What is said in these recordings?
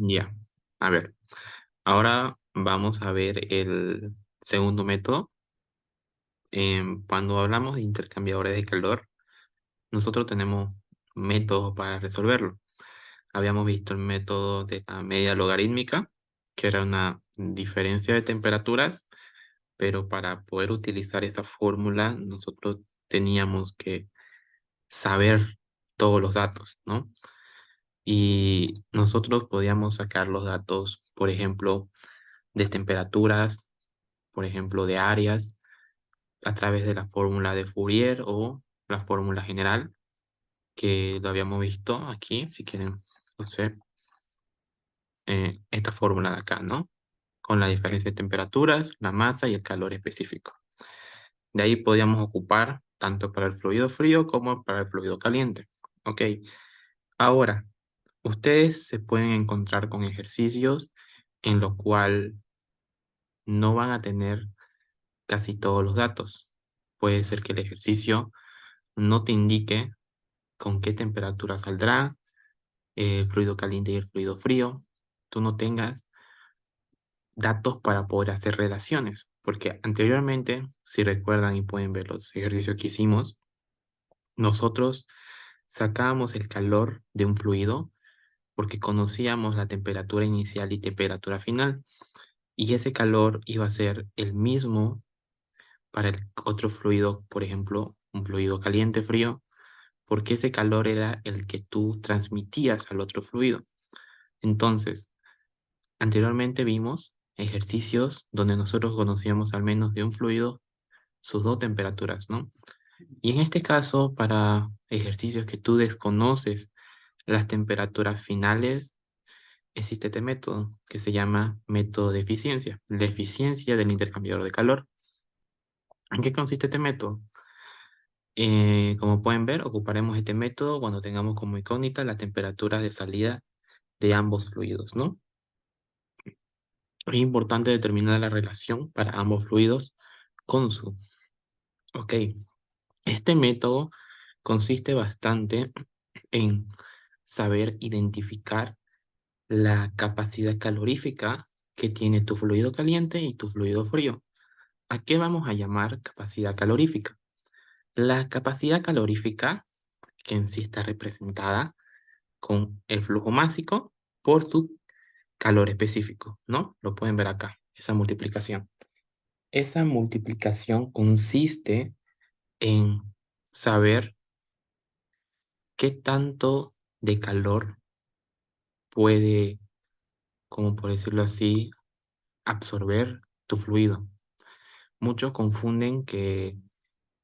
Ya, a ver, ahora vamos a ver el segundo método. Cuando hablamos de intercambiadores de calor, nosotros tenemos métodos para resolverlo. Habíamos visto el método de la media logarítmica, que era una diferencia de temperaturas, pero para poder utilizar esa fórmula, nosotros teníamos que saber todos los datos, ¿no? Y nosotros podíamos sacar los datos, por ejemplo, de temperaturas, por ejemplo, de áreas, a través de la fórmula de Fourier o la fórmula general, que lo habíamos visto aquí, si quieren, no sé, esta fórmula de acá, ¿no? Con la diferencia de temperaturas, la masa y el calor específico. De ahí podíamos ocupar tanto para el fluido frío como para el fluido caliente. Ok, ahora, ustedes se pueden encontrar con ejercicios en los cuales no van a tener casi todos los datos. Puede ser que el ejercicio no te indique con qué temperatura saldrá el fluido caliente y el fluido frío. Tú no tengas datos para poder hacer relaciones, porque anteriormente, si recuerdan y pueden ver los ejercicios que hicimos, nosotros sacábamos el calor de un fluido porque conocíamos la temperatura inicial y temperatura final, y ese calor iba a ser el mismo para el otro fluido, por ejemplo, un fluido caliente frío, porque ese calor era el que tú transmitías al otro fluido. Entonces, anteriormente vimos ejercicios donde nosotros conocíamos al menos de un fluido sus dos temperaturas, ¿no? Y en este caso, para ejercicios que tú desconoces las temperaturas finales, existe este método que se llama método de eficiencia, la eficiencia del intercambiador de calor. ¿En qué consiste este método? Como pueden ver, ocuparemos este método cuando tengamos como incógnita la temperatura de salida de ambos fluidos, ¿no? Es importante determinar la relación para ambos fluidos con su. Ok, este método consiste bastante en saber identificar la capacidad calorífica que tiene tu fluido caliente y tu fluido frío. ¿A qué vamos a llamar capacidad calorífica? La capacidad calorífica, que en sí está representada con el flujo másico por su calor específico, ¿no? Lo pueden ver acá, esa multiplicación. Esa multiplicación consiste en saber qué tanto de calor puede, como por decirlo así, absorber tu fluido. Muchos confunden que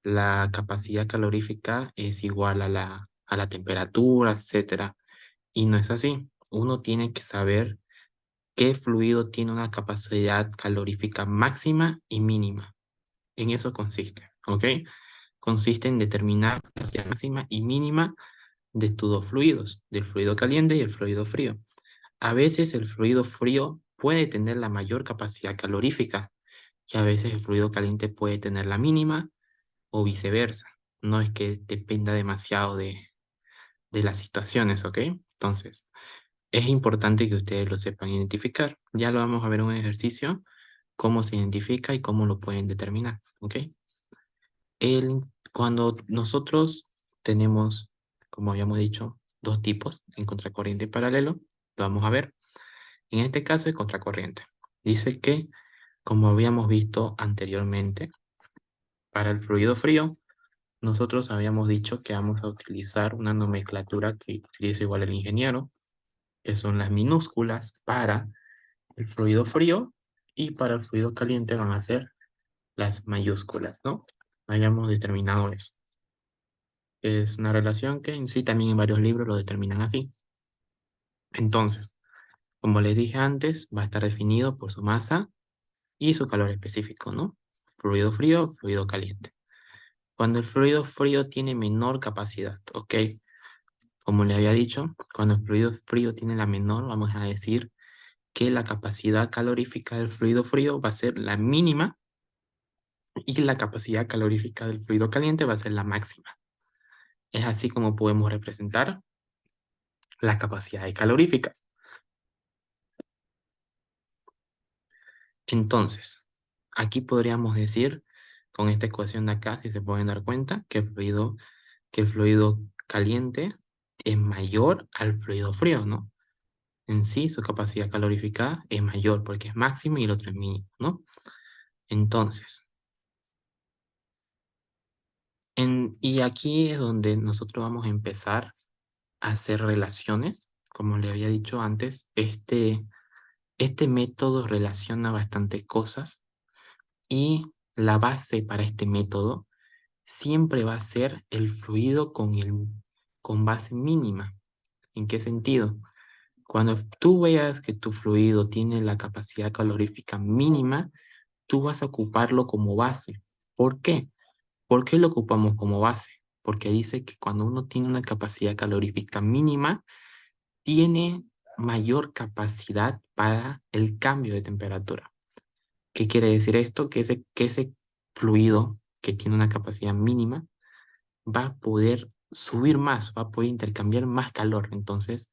la capacidad calorífica es igual a la temperatura, etcétera, y no es así. Uno tiene que saber qué fluido tiene una capacidad calorífica máxima y mínima. En eso consiste, ¿ok? Consiste en determinar la capacidad máxima y mínima de tus dos fluidos, del fluido caliente y el fluido frío. A veces el fluido frío puede tener la mayor capacidad calorífica y a veces el fluido caliente puede tener la mínima o viceversa. No es que dependa demasiado de las situaciones, ¿ok? Entonces, es importante que ustedes lo sepan identificar. Ya lo vamos a ver en un ejercicio, cómo se identifica y cómo lo pueden determinar, ¿ok? Cuando nosotros tenemos, como habíamos dicho, dos tipos en contracorriente y paralelo, lo vamos a ver. En este caso es contracorriente. Dice que, como habíamos visto anteriormente, para el fluido frío, nosotros habíamos dicho que vamos a utilizar una nomenclatura que utiliza igual el ingeniero, que son las minúsculas para el fluido frío y para el fluido caliente van a ser las mayúsculas, ¿no? Hayamos determinado eso. Es una relación que en sí también en varios libros lo determinan así. Entonces, como les dije antes, va a estar definido por su masa y su calor específico, ¿no? Fluido frío, fluido caliente. Cuando el fluido frío tiene menor capacidad, ¿ok? Como le había dicho, cuando el fluido frío tiene la menor, vamos a decir que la capacidad calorífica del fluido frío va a ser la mínima y la capacidad calorífica del fluido caliente va a ser la máxima. Es así como podemos representar las capacidades caloríficas. Entonces, aquí podríamos decir, con esta ecuación de acá, si se pueden dar cuenta, que el fluido caliente es mayor al fluido frío, ¿no? En sí, su capacidad calorífica es mayor porque es máxima y el otro es mínimo, ¿no? Entonces, y aquí es donde nosotros vamos a empezar a hacer relaciones. Como le había dicho antes, este método relaciona bastantes cosas y la base para este método siempre va a ser el fluido con base mínima. ¿En qué sentido? Cuando tú veas que tu fluido tiene la capacidad calorífica mínima, tú vas a ocuparlo como base. ¿Por qué? ¿Por qué lo ocupamos como base? Porque dice que cuando uno tiene una capacidad calorífica mínima, tiene mayor capacidad para el cambio de temperatura. ¿Qué quiere decir esto? Que ese fluido que tiene una capacidad mínima va a poder subir más, va a poder intercambiar más calor. Entonces,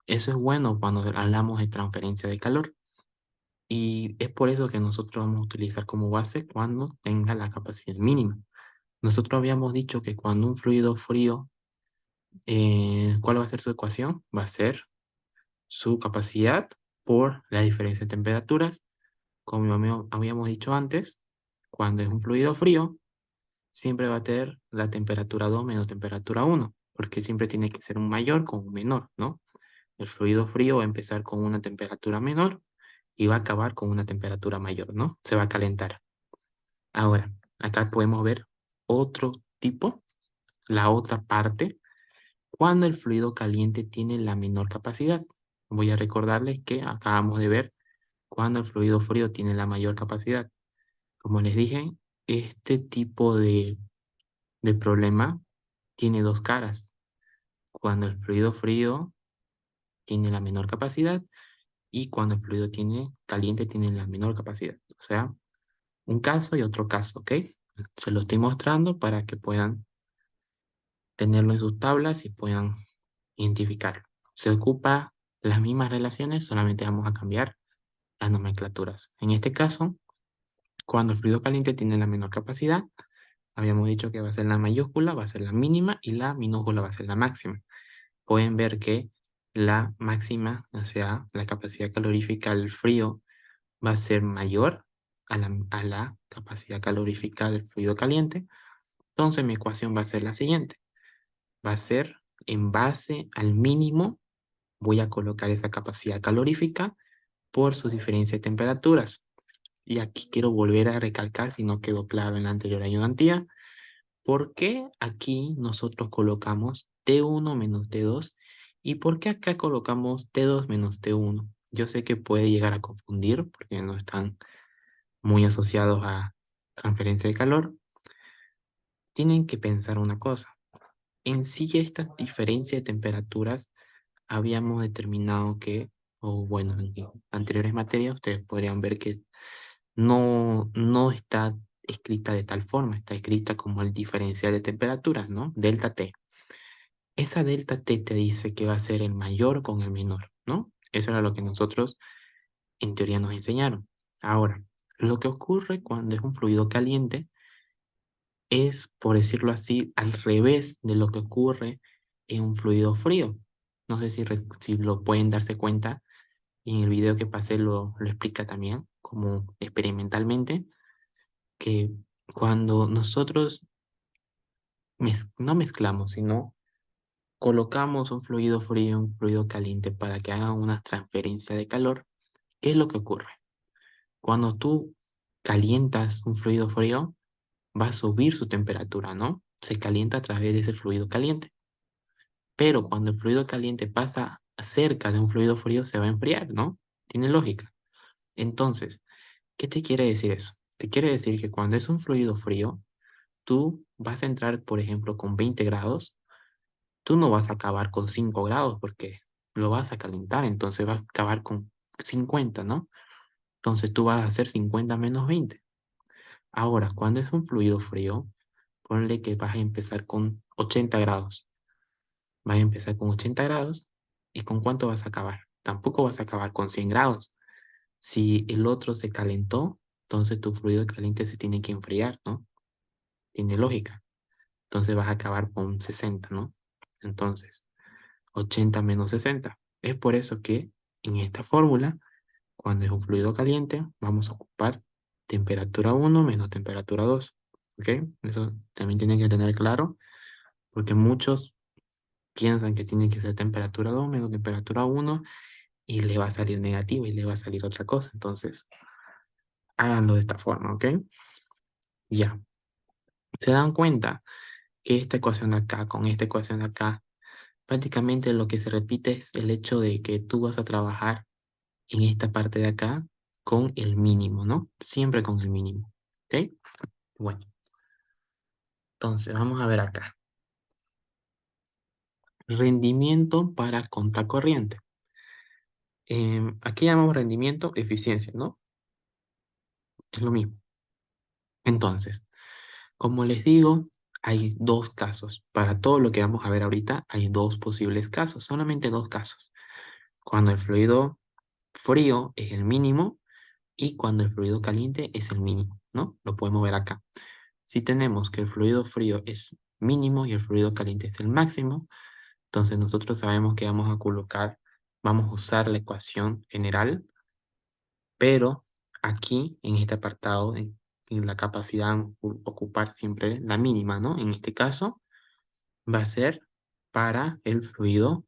eso es bueno cuando hablamos de transferencia de calor. Y es por eso que nosotros vamos a utilizar como base cuando tenga la capacidad mínima. Nosotros habíamos dicho que cuando un fluido frío, ¿cuál va a ser su ecuación? Va a ser su capacidad por la diferencia de temperaturas. Como habíamos dicho antes, cuando es un fluido frío, siempre va a tener la temperatura 2 menos temperatura 1, porque siempre tiene que ser un mayor con un menor, ¿no? El fluido frío va a empezar con una temperatura menor y va a acabar con una temperatura mayor, ¿no? Se va a calentar. Ahora, acá podemos ver otro tipo, la otra parte, cuando el fluido caliente tiene la menor capacidad. Voy a recordarles que acabamos de ver cuando el fluido frío tiene la mayor capacidad. Como les dije, este tipo de problema tiene dos caras. Cuando el fluido frío tiene la menor capacidad y cuando el fluido caliente tiene la menor capacidad. O sea, un caso y otro caso, ¿ok? Se lo estoy mostrando para que puedan tenerlo en sus tablas y puedan identificarlo. Se ocupa las mismas relaciones, solamente vamos a cambiar las nomenclaturas. En este caso, cuando el fluido caliente tiene la menor capacidad, habíamos dicho que va a ser la mayúscula, va a ser la mínima y la minúscula va a ser la máxima. Pueden ver que la máxima, o sea, la capacidad calorífica del frío va a ser mayor a la capacidad calorífica del fluido caliente. Entonces mi ecuación va a ser la siguiente. Va a ser en base al mínimo, voy a colocar esa capacidad calorífica por su diferencia de temperaturas. Y aquí quiero volver a recalcar, si no quedó claro en la anterior ayudantía, ¿por qué aquí nosotros colocamos T1 menos T2? ¿Y por qué acá colocamos T2 menos T1? Yo sé que puede llegar a confundir porque no están muy asociados a transferencia de calor. Tienen que pensar una cosa. En sí esta diferencia de temperaturas habíamos determinado que, o bueno, en anteriores materias ustedes podrían ver que no está escrita de tal forma, está escrita como el diferencial de temperaturas, ¿no? Delta T. Esa delta T te dice que va a ser el mayor con el menor, ¿no? Eso era lo que nosotros en teoría nos enseñaron. Ahora, lo que ocurre cuando es un fluido caliente es, por decirlo así, al revés de lo que ocurre en un fluido frío. No sé si lo pueden darse cuenta, y en el video que pasé lo explica también, como experimentalmente, que cuando nosotros no mezclamos, sino colocamos un fluido frío y un fluido caliente para que hagan una transferencia de calor, ¿qué es lo que ocurre? Cuando tú calientas un fluido frío, va a subir su temperatura, ¿no? Se calienta a través de ese fluido caliente. Pero cuando el fluido caliente pasa cerca de un fluido frío, se va a enfriar, ¿no? Tiene lógica. Entonces, ¿qué te quiere decir eso? Te quiere decir que cuando es un fluido frío, tú vas a entrar, por ejemplo, con 20 grados, tú no vas a acabar con 5 grados porque lo vas a calentar, entonces vas a acabar con 50, ¿no? Entonces tú vas a hacer 50 menos 20. Ahora, cuando es un fluido frío, ponle que vas a empezar con 80 grados. Vas a empezar con 80 grados y ¿con cuánto vas a acabar? Tampoco vas a acabar con 100 grados, Si el otro se calentó, entonces tu fluido caliente se tiene que enfriar, ¿no? Tiene lógica. Entonces vas a acabar con 60, ¿no? Entonces, 80 menos 60. Es por eso que en esta fórmula, cuando es un fluido caliente, vamos a ocupar temperatura 1 menos temperatura 2. ¿Ok? Eso también tienen que tener claro, porque muchos piensan que tiene que ser temperatura 2 menos temperatura 1 y le va a salir negativo y le va a salir otra cosa. Entonces, háganlo de esta forma, ¿ok? Ya. ¿Se dan cuenta que esta ecuación de acá con esta ecuación de acá, prácticamente lo que se repite es el hecho de que tú vas a trabajar en esta parte de acá con el mínimo, ¿no? Siempre con el mínimo, ¿ok? Bueno, entonces vamos a ver acá. Rendimiento para contracorriente. Aquí llamamos rendimiento eficiencia, ¿no? Es lo mismo. Entonces, como les digo, hay dos casos. Para todo lo que vamos a ver ahorita, hay dos posibles casos, solamente dos casos. Cuando el fluido frío es el mínimo y cuando el fluido caliente es el mínimo, ¿no? Lo podemos ver acá. Si tenemos que el fluido frío es mínimo y el fluido caliente es el máximo, entonces nosotros sabemos que vamos a colocar, vamos a usar la ecuación general, pero aquí en este apartado, en la capacidad, ocupar siempre la mínima, ¿no? En este caso va a ser para el fluido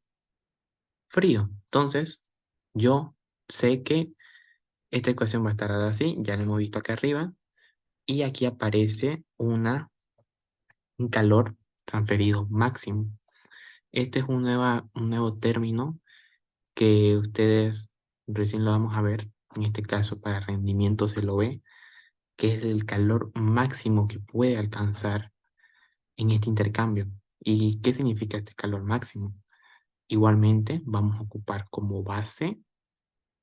frío. Entonces, yo sé que esta ecuación va a estar dada así, ya la hemos visto acá arriba, y aquí aparece un calor transferido máximo. Este es un nuevo término que ustedes recién lo vamos a ver, en este caso para rendimiento se lo ve, que es el calor máximo que puede alcanzar en este intercambio. ¿Y qué significa este calor máximo? Igualmente vamos a ocupar como base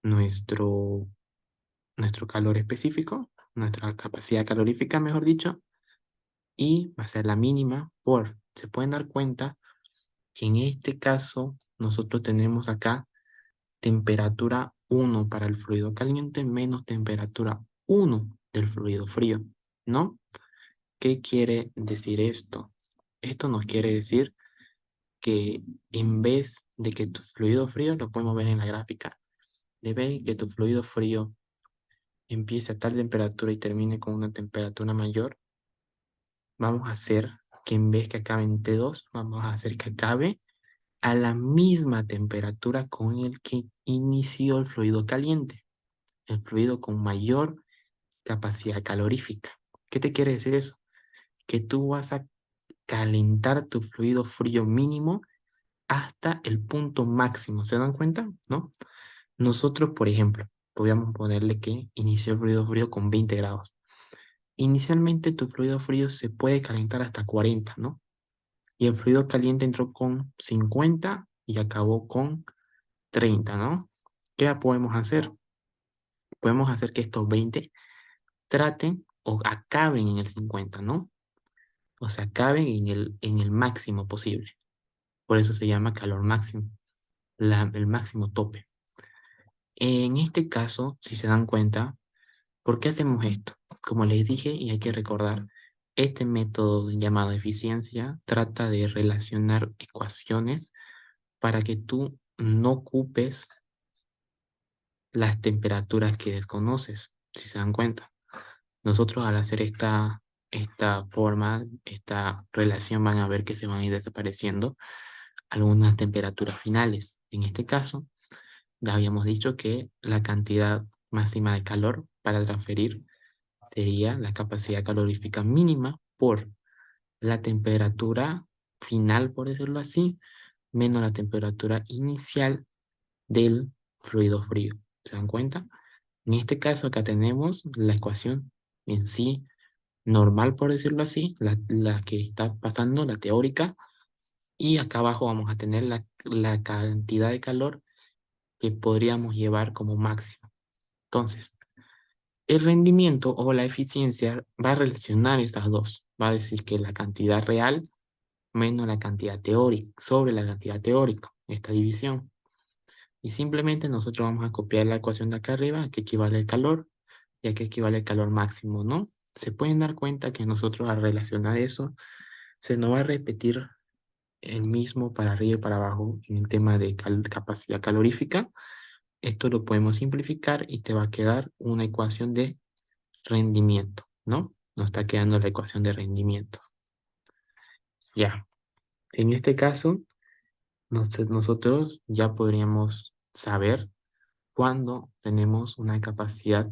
nuestro, nuestro calor específico, nuestra capacidad calorífica, mejor dicho, y va a ser la mínima se pueden dar cuenta que en este caso nosotros tenemos acá temperatura 1 para el fluido caliente menos temperatura 1 del fluido frío, ¿no? ¿Qué quiere decir esto? Esto nos quiere decir que en vez de que tu fluido frío, lo podemos ver en la gráfica, de ver que tu fluido frío empiece a tal temperatura y termine con una temperatura mayor, vamos a hacer que en vez que acabe en T2, vamos a hacer que acabe a la misma temperatura con el que inició el fluido caliente, el fluido con mayor capacidad calorífica. ¿Qué te quiere decir eso? Que tú vas a calentar tu fluido frío mínimo hasta el punto máximo. ¿Se dan cuenta? ¿No? Nosotros, por ejemplo, podríamos ponerle que inició el fluido frío con 20 grados. Inicialmente tu fluido frío se puede calentar hasta 40, ¿no? Y el fluido caliente entró con 50 y acabó con 30, ¿no? ¿Qué podemos hacer? Podemos hacer que estos 20 traten o acaben en el 50, ¿no? O sea, acaben en el máximo posible. Por eso se llama calor máximo, el máximo tope. En este caso, si se dan cuenta, ¿por qué hacemos esto? Como les dije, y hay que recordar, este método llamado eficiencia trata de relacionar ecuaciones para que tú no ocupes las temperaturas que desconoces, si se dan cuenta. Nosotros al hacer esta forma, esta relación, van a ver que se van a ir desapareciendo algunas temperaturas finales. En este caso, ya habíamos dicho que la cantidad máxima de calor para transferir sería la capacidad calorífica mínima por la temperatura final, por decirlo así, menos la temperatura inicial del fluido frío. ¿Se dan cuenta? En este caso acá tenemos la ecuación en sí normal, por decirlo así, la que está pasando, la teórica, y acá abajo vamos a tener la cantidad de calor que podríamos llevar como máximo. Entonces, el rendimiento o la eficiencia va a relacionar esas dos. Va a decir que la cantidad real menos la cantidad teórica, sobre la cantidad teórica, esta división. Y simplemente nosotros vamos a copiar la ecuación de acá arriba, que equivale al calor, y aquí equivale al calor máximo, ¿no? Se pueden dar cuenta que nosotros al relacionar eso, se nos va a repetir el mismo para arriba y para abajo en el tema de capacidad calorífica. Esto lo podemos simplificar y te va a quedar una ecuación de rendimiento, ¿no? Nos está quedando la ecuación de rendimiento. Ya, en este caso, nosotros ya podríamos saber cuándo tenemos una capacidad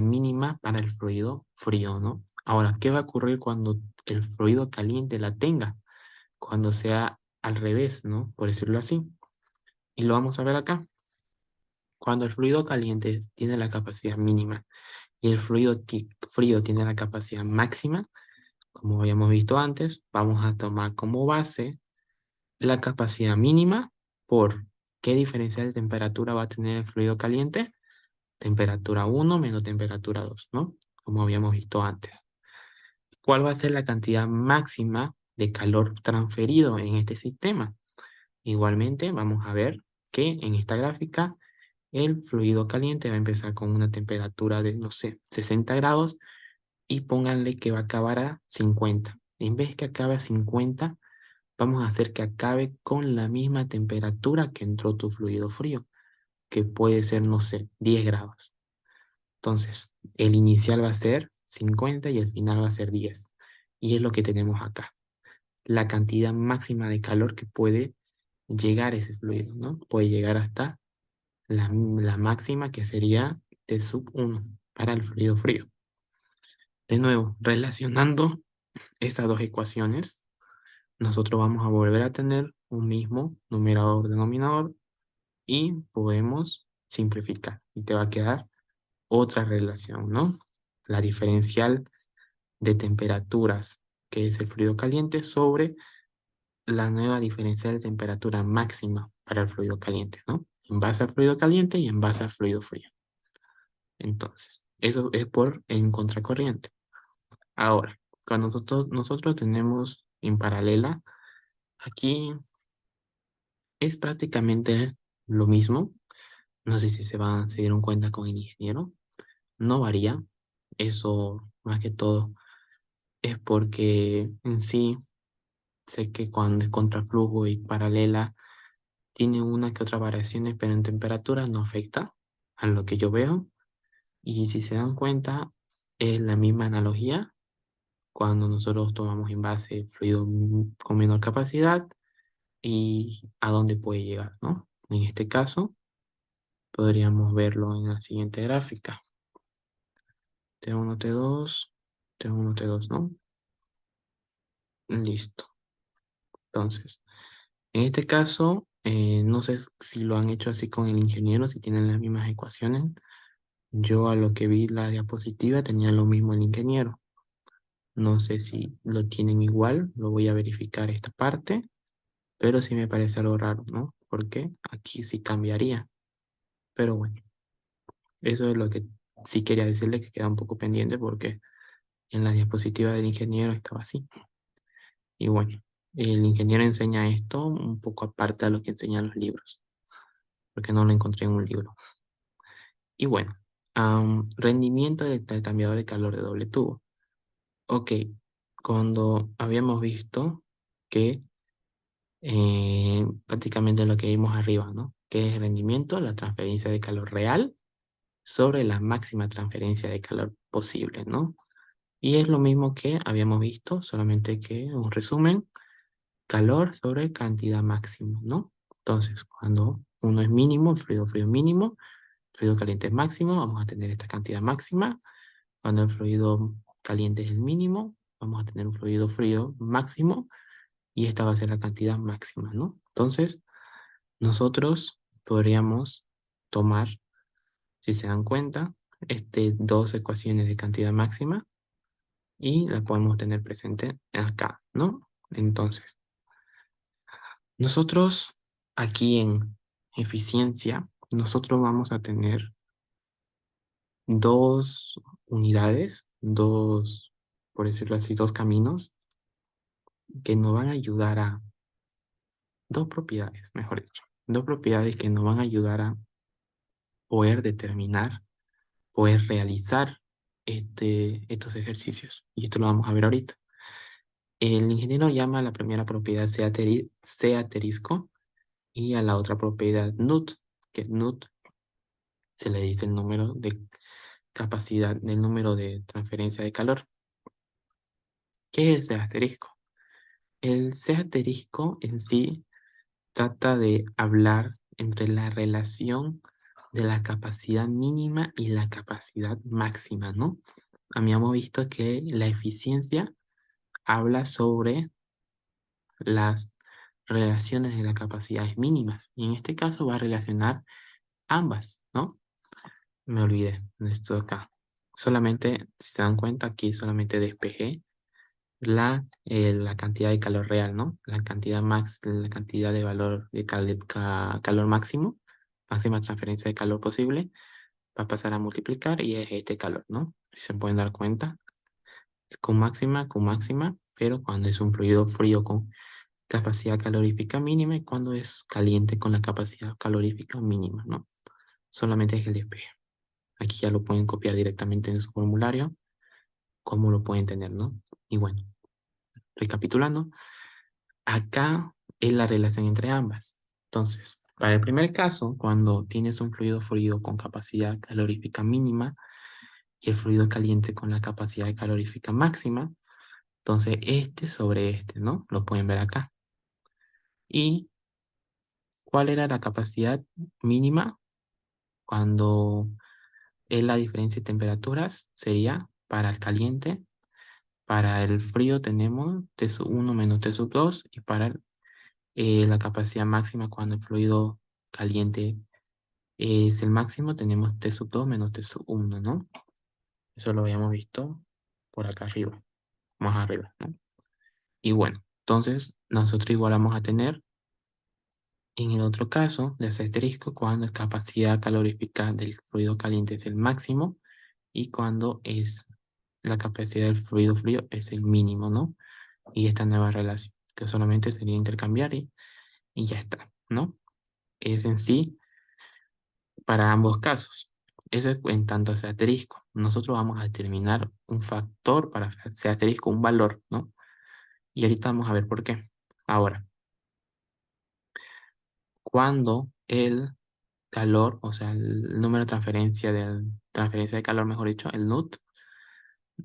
mínima para el fluido frío, ¿no? Ahora, ¿qué va a ocurrir cuando el fluido caliente la tenga? Cuando sea al revés, ¿no? Por decirlo así. Y lo vamos a ver acá. Cuando el fluido caliente tiene la capacidad mínima y el fluido frío tiene la capacidad máxima, como habíamos visto antes, vamos a tomar como base la capacidad mínima por qué diferencial de temperatura va a tener el fluido caliente. Temperatura 1 menos temperatura 2, ¿no? Como habíamos visto antes. ¿Cuál va a ser la cantidad máxima de calor transferido en este sistema? Igualmente, vamos a ver que en esta gráfica el fluido caliente va a empezar con una temperatura de, no sé, 60 grados y pónganle que va a acabar a 50. En vez que acabe a 50, vamos a hacer que acabe con la misma temperatura que entró tu fluido frío, que puede ser, no sé, 10 grados. Entonces, el inicial va a ser 50 y el final va a ser 10. Y es lo que tenemos acá. La cantidad máxima de calor que puede llegar ese fluido, ¿no? Puede llegar hasta la máxima que sería T sub 1 para el fluido frío. De nuevo, relacionando estas dos ecuaciones, nosotros vamos a volver a tener un mismo numerador-denominador y podemos simplificar. Y te va a quedar otra relación, ¿no? La diferencial de temperaturas, que es el fluido caliente, sobre la nueva diferencial de temperatura máxima para el fluido caliente, ¿no? En base al fluido caliente y en base al fluido frío. Entonces, eso es por en contracorriente. Ahora, cuando nosotros tenemos en paralela, aquí es prácticamente lo mismo. No sé si se dieron cuenta con el ingeniero. No varía. Eso, más que todo, es porque en sí sé que cuando es contraflujo y paralela tiene una que otra variaciones, pero en temperatura no afecta a lo que yo veo. Y si se dan cuenta, es la misma analogía cuando nosotros tomamos en base fluido con menor capacidad y a dónde puede llegar, ¿no? En este caso, podríamos verlo en la siguiente gráfica. T1, T2, T1, T2, ¿no? Listo. Entonces, en este caso, no sé si lo han hecho así con el ingeniero, si tienen las mismas ecuaciones. Yo a lo que vi la diapositiva tenía lo mismo el ingeniero. No sé si lo tienen igual, lo voy a verificar esta parte, pero sí me parece algo raro, ¿no? Porque aquí sí cambiaría. Pero bueno, eso es lo que sí quería decirle que queda un poco pendiente porque en la diapositiva del ingeniero estaba así. Y bueno, el ingeniero enseña esto un poco aparte de lo que enseñan los libros, porque no lo encontré en un libro. Y bueno, rendimiento del intercambiador de calor de doble tubo. Ok, cuando habíamos visto que prácticamente lo que vimos arriba, ¿no? Que es rendimiento, la transferencia de calor real sobre la máxima transferencia de calor posible, ¿no? Y es lo mismo que habíamos visto, solamente que un resumen, calor sobre cantidad máxima, ¿no? Entonces, cuando uno es mínimo, fluido frío mínimo, fluido caliente es máximo, vamos a tener esta cantidad máxima. Cuando el fluido caliente es el mínimo, vamos a tener un fluido frío máximo y esta va a ser la cantidad máxima, ¿no? Entonces, nosotros podríamos tomar, si se dan cuenta, dos ecuaciones de cantidad máxima y la podemos tener presente acá, ¿no? Entonces, nosotros aquí en eficiencia, nosotros vamos a tener dos unidades, por decirlo así, dos caminos que nos van a ayudar a, dos propiedades, mejor dicho, dos propiedades que nos van a ayudar a poder determinar, poder realizar estos ejercicios. Y esto lo vamos a ver ahorita. El ingeniero llama a la primera propiedad C asterisco y a la otra propiedad NUT, que NUT se le dice el número de capacidad, el número de transferencia de calor. ¿Qué es el C asterisco? El C asterisco en sí trata de hablar entre la relación de la capacidad mínima y la capacidad máxima, ¿no? Habíamos visto que la eficiencia habla sobre las relaciones de las capacidades mínimas. Y en este caso va a relacionar ambas, ¿no? Me olvidé de esto acá. Solamente, si se dan cuenta, aquí solamente despejé la cantidad de calor real, ¿no? La cantidad de valor de calor máximo, máxima transferencia de calor posible, va a pasar a multiplicar y es este calor, ¿no? Si se pueden dar cuenta, con máxima, pero cuando es un fluido frío con capacidad calorífica mínima y cuando es caliente con la capacidad calorífica mínima, ¿no? Solamente es el despeje. Aquí ya lo pueden copiar directamente en su formulario, como lo pueden tener, ¿no? Y bueno, recapitulando, acá es la relación entre ambas. Entonces, para el primer caso, cuando tienes un fluido frío con capacidad calorífica mínima y el fluido caliente con la capacidad calorífica máxima, entonces este sobre este, ¿no? Lo pueden ver acá. ¿Y cuál era la capacidad mínima? Cuando es la diferencia de temperaturas, sería para el caliente. Para el frío tenemos T sub 1 menos T sub 2 y para la capacidad máxima cuando el fluido caliente es el máximo, tenemos T sub 2 menos T sub 1, ¿no? Eso lo habíamos visto por acá arriba, más arriba, ¿no? Y bueno, entonces nosotros igual vamos a tener en el otro caso de ese asterisco cuando la capacidad calorífica del fluido caliente es el máximo y cuando es la capacidad del fluido frío es el mínimo, ¿no? Y esta nueva relación, que solamente sería intercambiar y ya está, ¿no? Es en sí para ambos casos. Eso es en tanto a ese asterisco. Nosotros vamos a determinar un factor para ese asterisco, un valor, ¿no? Y ahorita vamos a ver por qué. Ahora, cuando el calor, o sea, el número de transferencia de calor, mejor dicho, el NUT,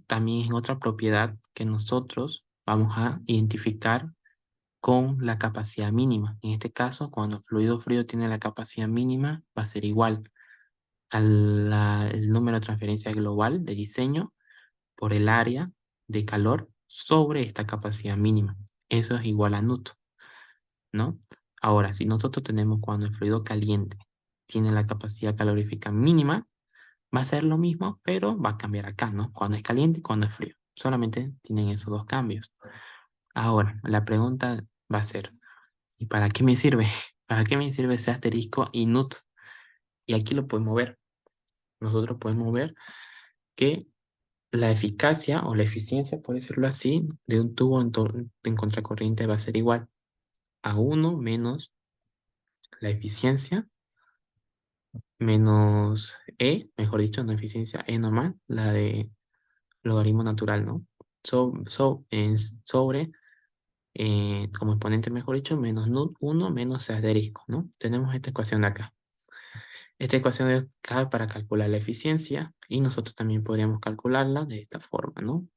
también es otra propiedad que nosotros vamos a identificar con la capacidad mínima. En este caso, cuando el fluido frío tiene la capacidad mínima, va a ser igual al número de transferencia global de diseño por el área de calor sobre esta capacidad mínima. Eso es igual a NUT, ¿no? Ahora, si nosotros tenemos cuando el fluido caliente tiene la capacidad calorífica mínima, va a ser lo mismo, pero va a cambiar acá, ¿no? Cuando es caliente y cuando es frío. Solamente tienen esos dos cambios. Ahora, la pregunta va a ser, ¿y para qué me sirve? ¿Para qué me sirve ese asterisco y NUT? Y aquí lo podemos ver. Nosotros podemos ver que la eficacia o la eficiencia, por decirlo así, de un tubo en contracorriente va a ser igual a 1 menos la eficiencia menos mejor dicho, no eficiencia, normal, la de logaritmo natural, ¿no? Sobre, como exponente, mejor dicho, menos NUT 1 menos C asterisco, ¿no? Tenemos esta ecuación de acá. Esta ecuación es clave para calcular la eficiencia y nosotros también podríamos calcularla de esta forma, ¿no?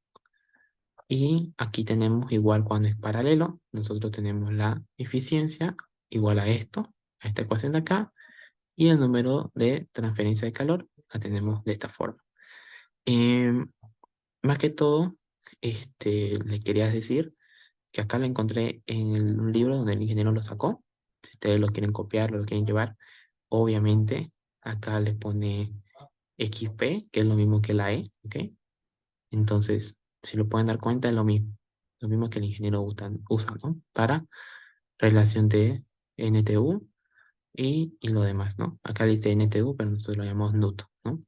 Y aquí tenemos igual cuando es paralelo, nosotros tenemos la eficiencia igual a esto, a esta ecuación de acá, y el número de transferencia de calor la tenemos de esta forma. Em, Más que todo, le quería decir que acá lo encontré en un libro donde el ingeniero lo sacó. Si ustedes lo quieren copiar, lo quieren llevar, obviamente acá les pone XP, que es lo mismo que la ¿ok? Entonces, si lo pueden dar cuenta, es lo mismo que el ingeniero usa, ¿no? Para relación de NTU y lo demás, ¿no? Acá dice NTU, pero nosotros lo llamamos NUT, ¿no?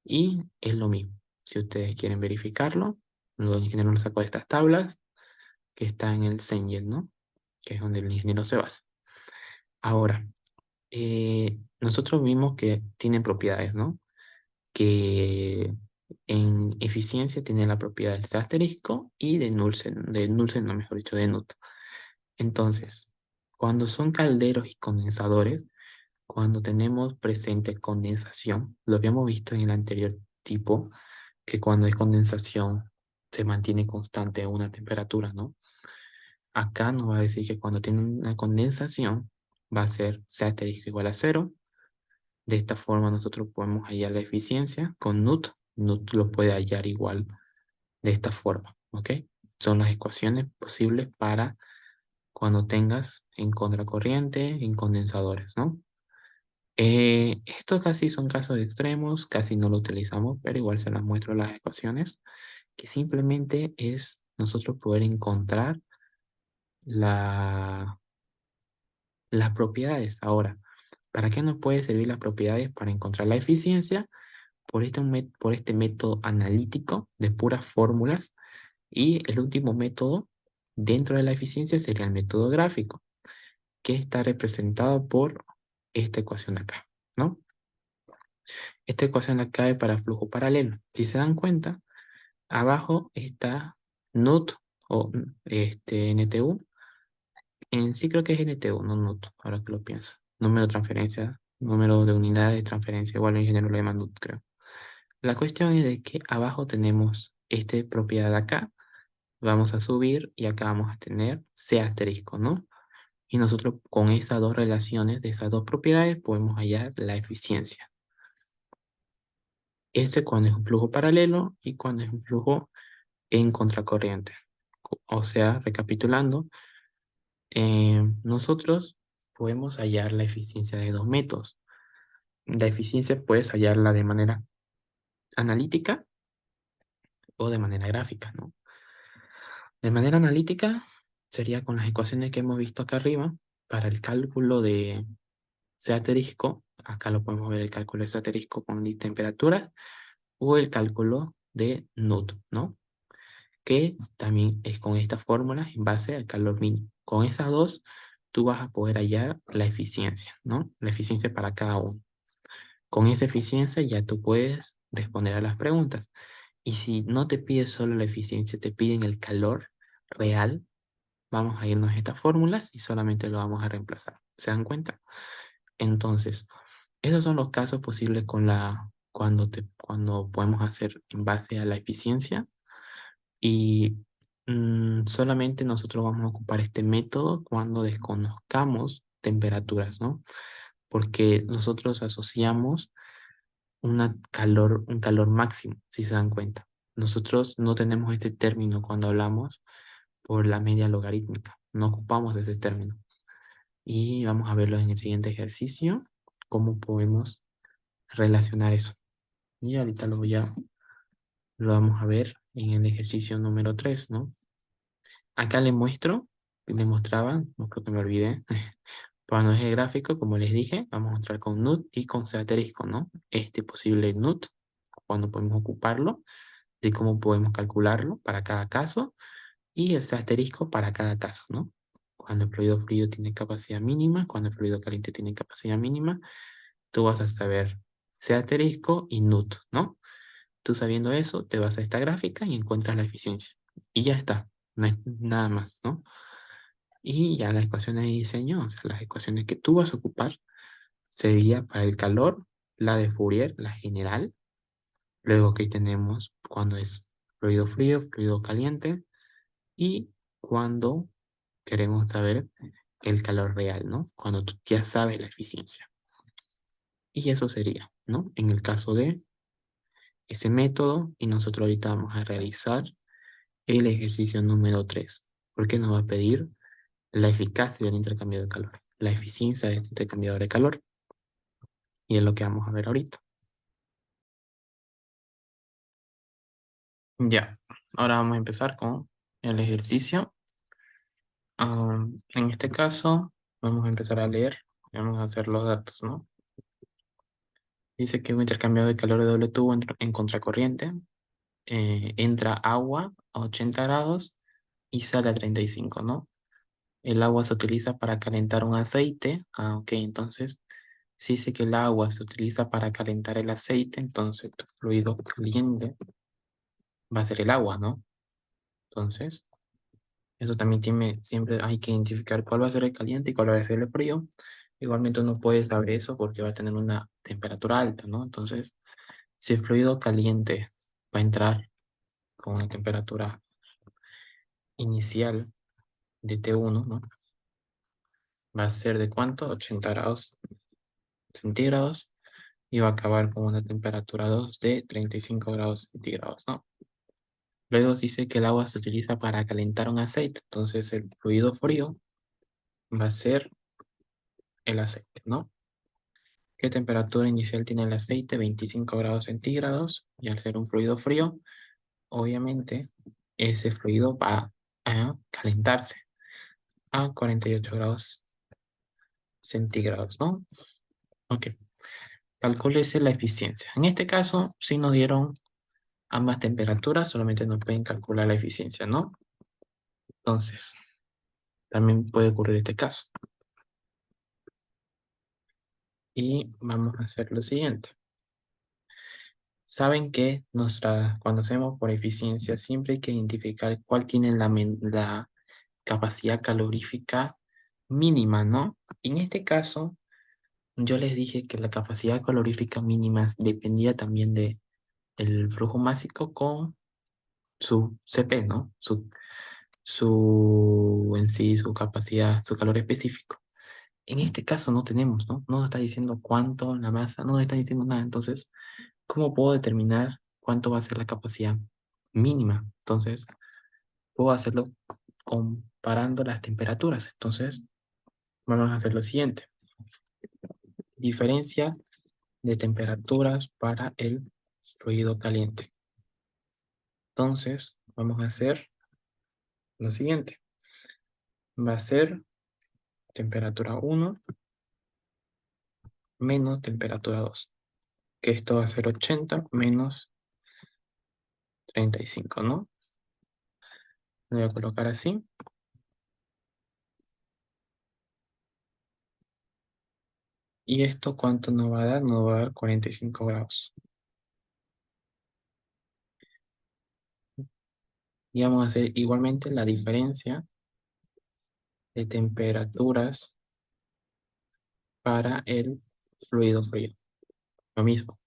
Y es lo mismo. Si ustedes quieren verificarlo, el ingeniero lo sacó de estas tablas que está en el Sengen, ¿no? Que es donde el ingeniero se basa. Ahora, nosotros vimos que tienen propiedades, ¿no? Que en eficiencia tiene la propiedad del C asterisco y de Nullsen, no, mejor dicho, de Nut. Entonces, cuando son calderos y condensadores, cuando tenemos presente condensación, lo habíamos visto en el anterior tipo, que cuando hay condensación se mantiene constante a una temperatura, ¿no? Acá nos va a decir que cuando tiene una condensación va a ser C asterisco igual a cero. De esta forma nosotros podemos hallar la eficiencia con NUT. NUT lo puede hallar igual de esta forma, ¿ok? Son las ecuaciones posibles para cuando tengas en contracorriente, en condensadores, ¿no? Estos casi son casos extremos, casi no lo utilizamos, pero igual se las muestro las ecuaciones, que simplemente es nosotros poder encontrar la, las propiedades. Ahora, ¿para qué nos puede servir las propiedades? Para encontrar la eficiencia por este método analítico de puras fórmulas. Y el último método dentro de la eficiencia sería el método gráfico, que está representado por esta ecuación de acá, ¿no? Esta ecuación de acá es para flujo paralelo. Si se dan cuenta, abajo está NUT o NTU. En sí creo que es NTU, no NUT, ahora que lo pienso. Número de transferencia, número de unidades de transferencia, igual en ingeniero lo llaman NUT, creo. La cuestión es de que abajo tenemos esta propiedad de acá, vamos a subir y acá vamos a tener C asterisco, ¿no? Y nosotros con esas dos relaciones de esas dos propiedades podemos hallar la eficiencia. Ese cuando es un flujo paralelo y cuando es un flujo en contracorriente. O sea, recapitulando, nosotros podemos hallar la eficiencia de dos métodos. La eficiencia puedes hallarla de manera analítica o de manera gráfica, ¿no? De manera analítica sería con las ecuaciones que hemos visto acá arriba para el cálculo de C asterisco. Acá lo podemos ver el cálculo de C asterisco con temperaturas o el cálculo de NUT, ¿no? Que también es con esta fórmula en base al calor mínimo. Con esas dos, tú vas a poder hallar la eficiencia, ¿no? La eficiencia para cada uno. Con esa eficiencia ya tú puedes responder a las preguntas. Y si no te pide solo la eficiencia, te piden el calor real, vamos a irnos a estas fórmulas y solamente lo vamos a reemplazar. ¿Se dan cuenta? Entonces, esos son los casos posibles cuando podemos hacer en base a la eficiencia. Y solamente nosotros vamos a ocupar este método cuando desconozcamos temperaturas, ¿no? Porque nosotros asociamos un calor máximo, si se dan cuenta. Nosotros no tenemos ese término cuando hablamos por la media logarítmica. No ocupamos ese término. Y vamos a verlo en el siguiente ejercicio, cómo podemos relacionar eso. Y ahorita lo vamos a ver en el ejercicio número 3, ¿no? Acá les muestro, les mostraba, no creo que me olvidé. Para nuestro gráfico, como les dije, vamos a mostrar con NUT y con C asterisco, ¿no? Este posible NUT, cuando podemos ocuparlo, de cómo podemos calcularlo para cada caso, y el C asterisco para cada caso, ¿no? Cuando el fluido frío tiene capacidad mínima, cuando el fluido caliente tiene capacidad mínima, tú vas a saber C asterisco y NUT, ¿no? Tú sabiendo eso, te vas a esta gráfica y encuentras la eficiencia. Y ya está, no hay nada más, ¿no? Y ya las ecuaciones de diseño, o sea, las ecuaciones que tú vas a ocupar, sería para el calor, la de Fourier, la general. Luego que tenemos cuando es fluido frío, fluido caliente y cuando queremos saber el calor real, ¿no? Cuando tú ya sabes la eficiencia. Y eso sería, ¿no? En el caso de ese método, y nosotros ahorita vamos a realizar el ejercicio número 3, porque nos va a pedir la eficacia del intercambio de calor, la eficiencia de este intercambiador de calor, y es lo que vamos a ver ahorita. Ya, ahora vamos a empezar con el ejercicio. En este caso, vamos a empezar a leer, vamos a hacer los datos, ¿no? Dice que un intercambio de calor de doble tubo en contracorriente, entra agua a 80 grados y sale a 35, ¿no? El agua se utiliza para calentar un aceite. Ok, entonces Si dice que el agua se utiliza para calentar el aceite, entonces tu fluido caliente va a ser el agua, ¿no? Entonces, eso también siempre hay que identificar cuál va a ser el caliente y cuál va a ser el frío. Igualmente uno puede saber eso porque va a tener una temperatura alta, ¿no? Entonces, si el fluido caliente va a entrar con una temperatura inicial de T1, ¿no? Va a ser de ¿cuánto? 80 grados centígrados y va a acabar con una temperatura 2 de 35 grados centígrados, ¿no? Luego dice que el agua se utiliza para calentar un aceite, entonces el fluido frío va a ser el aceite, ¿no? ¿Qué temperatura inicial tiene el aceite? 25 grados centígrados y al ser un fluido frío, obviamente ese fluido va a calentarse a 48 grados centígrados, ¿no? Ok, calcúlese la eficiencia. En este caso, si nos dieron ambas temperaturas, solamente nos pueden calcular la eficiencia, ¿no? Entonces, también puede ocurrir este caso. Y vamos a hacer lo siguiente. Saben que cuando hacemos por eficiencia, siempre hay que identificar cuál tiene la capacidad calorífica mínima, ¿no? En este caso, yo les dije que la capacidad calorífica mínima dependía también de el flujo másico con su CP, ¿no? En sí, su capacidad, su calor específico. En este caso no tenemos, ¿no? No nos está diciendo cuánto la masa, no nos está diciendo nada. Entonces, ¿cómo puedo determinar cuánto va a ser la capacidad mínima? Entonces, puedo hacerlo comparando las temperaturas. Entonces, vamos a hacer lo siguiente. Diferencia de temperaturas para el fluido caliente. Entonces, vamos a hacer lo siguiente. Va a ser temperatura 1 menos temperatura 2. Que esto va a ser 80 menos 35, ¿no? Lo voy a colocar así. ¿Y esto cuánto nos va a dar? Nos va a dar 45 grados. Y vamos a hacer igualmente la diferencia de temperaturas para el fluido frío. Lo mismo.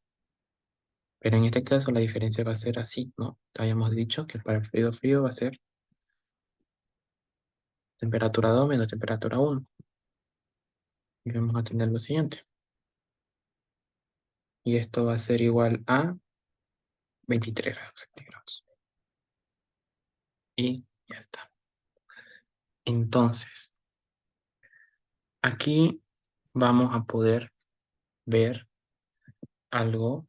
Pero en este caso la diferencia va a ser así, ¿no? Habíamos dicho que para el fluido frío va a ser temperatura 2 menos temperatura 1. Y vamos a tener lo siguiente. Y esto va a ser igual a 23 grados centígrados. Y ya está. Entonces, aquí vamos a poder ver algo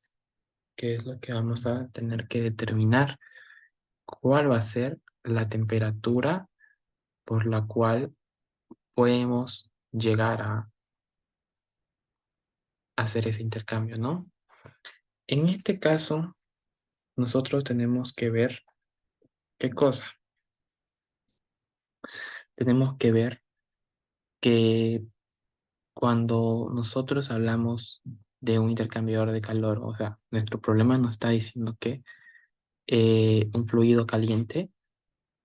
que es lo que vamos a tener que determinar. ¿Cuál va a ser la temperatura por la cual podemos llegar a hacer ese intercambio, ¿no? En este caso, nosotros tenemos que ver qué cosa. Tenemos que ver que cuando nosotros hablamos de un intercambiador de calor, o sea, nuestro problema nos está diciendo que un fluido caliente,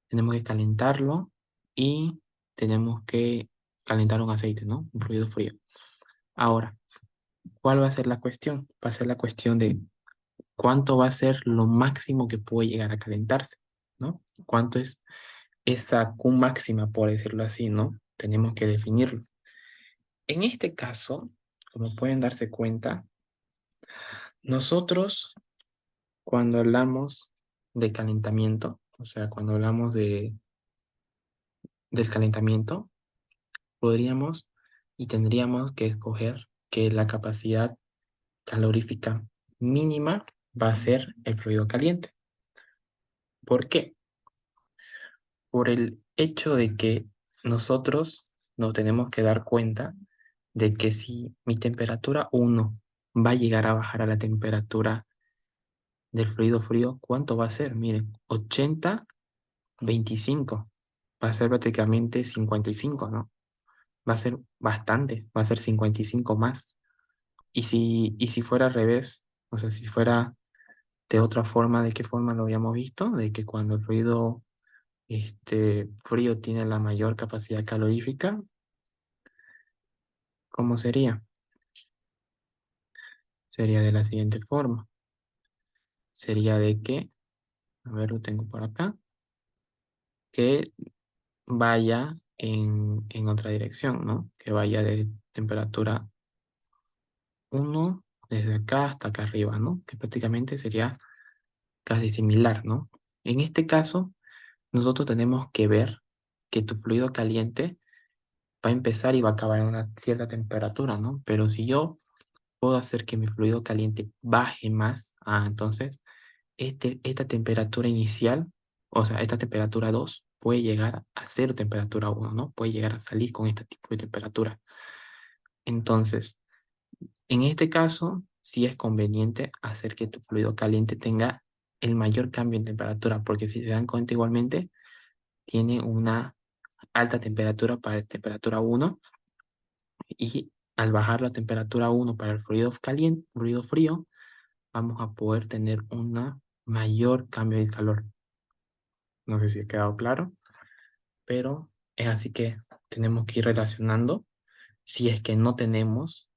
tenemos que calentarlo y tenemos que calentar un aceite, ¿no? Un fluido frío. Ahora, ¿cuál va a ser la cuestión? Va a ser la cuestión de cuánto va a ser lo máximo que puede llegar a calentarse, ¿no? ¿Cuánto es esa Q máxima, por decirlo así, ¿no? Tenemos que definirlo. En este caso, como pueden darse cuenta, nosotros cuando hablamos de calentamiento, o sea, cuando hablamos del calentamiento, podríamos y tendríamos que escoger que la capacidad calorífica mínima va a ser el fluido caliente. ¿Por qué? Por el hecho de que nosotros nos tenemos que dar cuenta de que si mi temperatura 1 va a llegar a bajar a la temperatura del fluido frío, ¿cuánto va a ser? Miren, 80, 25. Va a ser prácticamente 55, ¿no? Va a ser bastante, va a ser 55 más. Y si fuera al revés, o sea, si fuera de otra forma, ¿de qué forma lo habíamos visto? De que cuando el fluido frío tiene la mayor capacidad calorífica, ¿cómo sería? Sería de la siguiente forma. Sería de que, a ver, lo tengo por acá, que vaya en otra dirección, ¿no? Que vaya de temperatura 1 desde acá hasta acá arriba, ¿no? Que prácticamente sería casi similar, ¿no? En este caso, nosotros tenemos que ver que tu fluido caliente va a empezar y va a acabar en una cierta temperatura, ¿no? Pero si yo puedo hacer que mi fluido caliente baje más, entonces esta temperatura inicial, o sea, esta temperatura 2 puede llegar a ser temperatura 1, ¿no? Puede llegar a salir con este tipo de temperatura. Entonces, en este caso, sí es conveniente hacer que tu fluido caliente tenga el mayor cambio en temperatura, porque si se dan cuenta igualmente, tiene una alta temperatura para la temperatura 1 y al bajar la temperatura 1 para el fluido caliente, fluido frío, vamos a poder tener una mayor cambio de calor. No sé si ha quedado claro, pero es así que tenemos que ir relacionando. Si es que no tenemos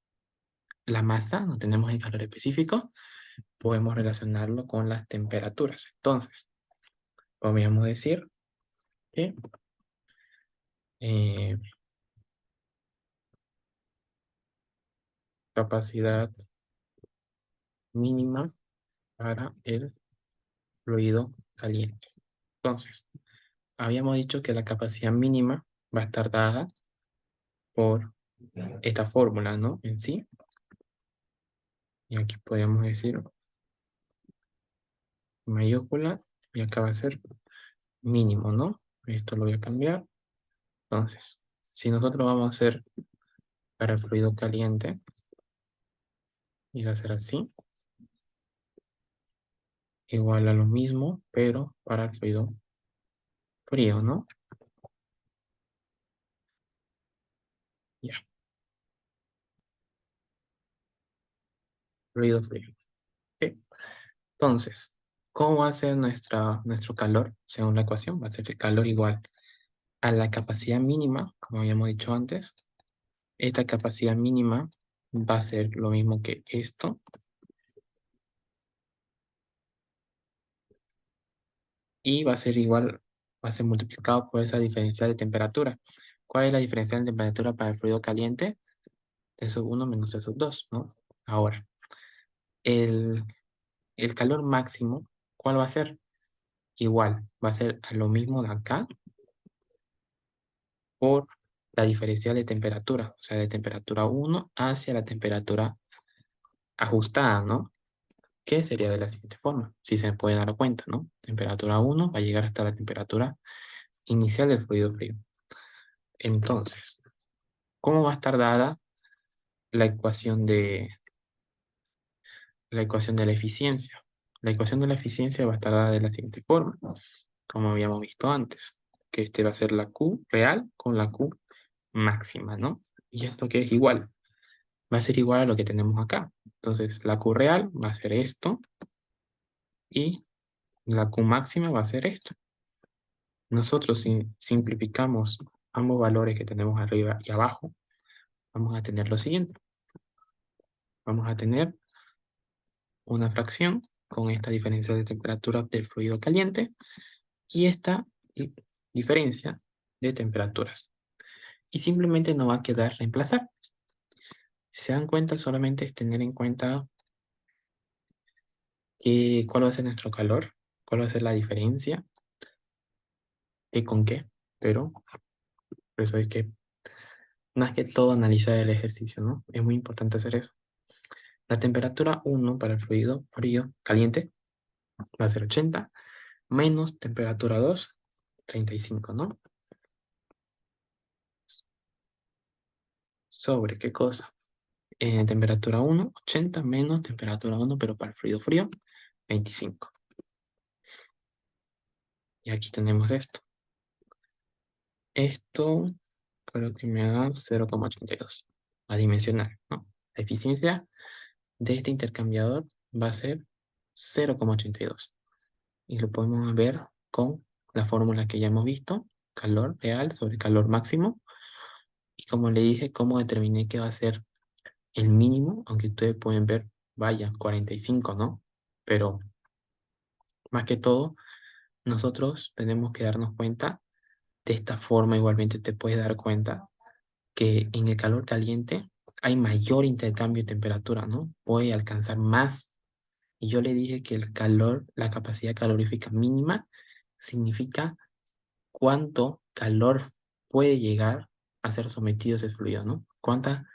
la masa, no tenemos el calor específico, podemos relacionarlo con las temperaturas. Entonces, podríamos decir que eh, capacidad mínima para el fluido caliente. Entonces, habíamos dicho que la capacidad mínima va a estar dada por esta fórmula, ¿no? En sí. Y aquí podemos decir mayúscula y acá va a ser mínimo, ¿no? Esto lo voy a cambiar. Entonces, si nosotros vamos a hacer para el fluido caliente, y va a ser así, igual a lo mismo, pero para el fluido frío, ¿no? Ya, fluido frío. Ok. Entonces, ¿cómo va a ser nuestro calor según la ecuación? Va a ser el calor igual a la capacidad mínima, como habíamos dicho antes. Esta capacidad mínima va a ser lo mismo que esto, y va a ser igual, va a ser multiplicado por esa diferencial de temperatura. ¿Cuál es la diferencial de temperatura para el fluido caliente? T 1 menos T 2, ¿no? Ahora, el, el calor máximo, ¿cuál va a ser? Igual, va a ser a lo mismo de acá por la diferencial de temperatura, o sea, de temperatura 1 hacia la temperatura ajustada, ¿no? Que sería de la siguiente forma, si se puede dar cuenta, ¿no? Temperatura 1 va a llegar hasta la temperatura inicial del fluido frío. Entonces, ¿cómo va a estar dada la ecuación la ecuación de la eficiencia? La ecuación de la eficiencia va a estar dada de la siguiente forma, como habíamos visto antes, que este va a ser la Q real con la Q máxima, ¿no? Y esto que es igual, va a ser igual a lo que tenemos acá. Entonces, la Q real va a ser esto y la Q máxima va a ser esto. Nosotros si simplificamos ambos valores que tenemos arriba y abajo, vamos a tener lo siguiente. Vamos a tener una fracción con esta diferencia de temperatura del fluido caliente y esta diferencia de temperaturas. Y simplemente nos va a quedar reemplazar. Si se dan cuenta, solamente es tener en cuenta cuál va a ser nuestro calor, cuál va a ser la diferencia, qué con qué, pero por eso es que más que todo analizar el ejercicio, ¿no? Es muy importante hacer eso. La temperatura 1 para el fluido frío, caliente, va a ser 80, menos temperatura 2, 35, ¿no? ¿Sobre qué cosa? Temperatura 1, 80, menos temperatura 1, pero para el fluido frío, 25. Y aquí tenemos esto. Esto creo que me da 0,82 adimensional, ¿no? La eficiencia de este intercambiador va a ser 0,82. Y lo podemos ver con la fórmula que ya hemos visto, calor real sobre calor máximo. Y como le dije, cómo determiné que va a ser el mínimo, aunque ustedes pueden ver, vaya, 45, ¿no? Pero más que todo, nosotros tenemos que darnos cuenta de esta forma. Igualmente te puedes dar cuenta que en el calor caliente hay mayor intercambio de temperatura, ¿no? Puede alcanzar más. Y yo le dije que el calor, la capacidad calorífica mínima, significa cuánto calor puede llegar a ser sometido ese fluido, ¿no? Cuánta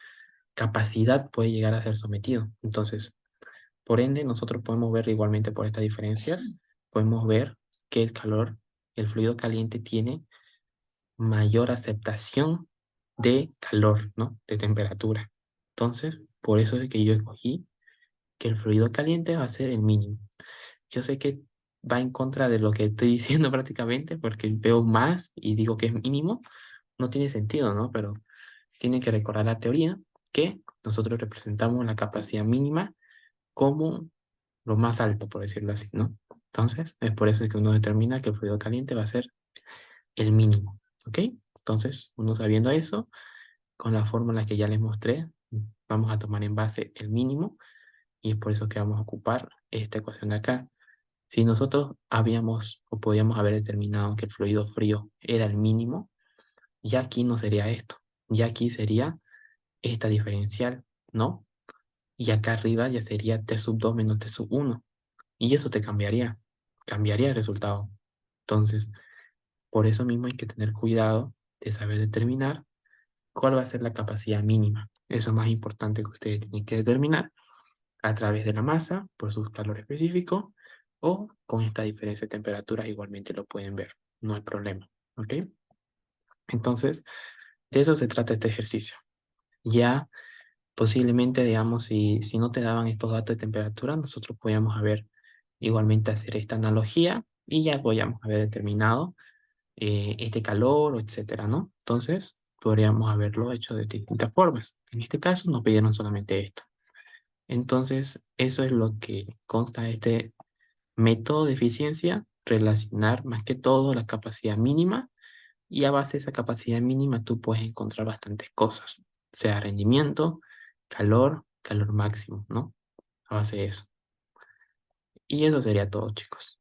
capacidad puede llegar a ser sometido. Entonces, por ende, nosotros podemos ver igualmente por estas diferencias, podemos ver que el calor, el fluido caliente tiene mayor aceptación de calor, ¿no? De temperatura. Entonces, por eso es que yo escogí que el fluido caliente va a ser el mínimo. Yo sé que va en contra de lo que estoy diciendo prácticamente, porque veo más y digo que es mínimo. No tiene sentido, ¿no? Pero tiene que recordar la teoría que nosotros representamos la capacidad mínima como lo más alto, por decirlo así, ¿no? Entonces, es por eso que uno determina que el fluido caliente va a ser el mínimo, ¿ok? Entonces, uno sabiendo eso, con la fórmula que ya les mostré, vamos a tomar en base el mínimo y es por eso que vamos a ocupar esta ecuación de acá. Si nosotros habíamos o podíamos haber determinado que el fluido frío era el mínimo, ya aquí no sería esto, ya aquí sería esta diferencial, ¿no? Y acá arriba ya sería T sub 2 menos T sub 1. Y eso te cambiaría el resultado. Entonces, por eso mismo hay que tener cuidado de saber determinar cuál va a ser la capacidad mínima. Eso es más importante que ustedes tienen que determinar a través de la masa, por su calor específico, o con esta diferencia de temperaturas igualmente lo pueden ver. No hay problema. ¿Ok? Entonces, de eso se trata este ejercicio. Ya posiblemente, digamos, si no te daban estos datos de temperatura, nosotros podíamos haber igualmente hacer esta analogía y ya podíamos haber determinado este calor, etcétera, ¿no? Entonces, podríamos haberlo hecho de distintas formas. En este caso, nos pidieron solamente esto. Entonces, eso es lo que consta de este método de eficiencia, relacionar más que todo la capacidad mínima y a base de esa capacidad mínima tú puedes encontrar bastantes cosas, sea rendimiento, calor, calor máximo, ¿no? A base de eso. Y eso sería todo, chicos.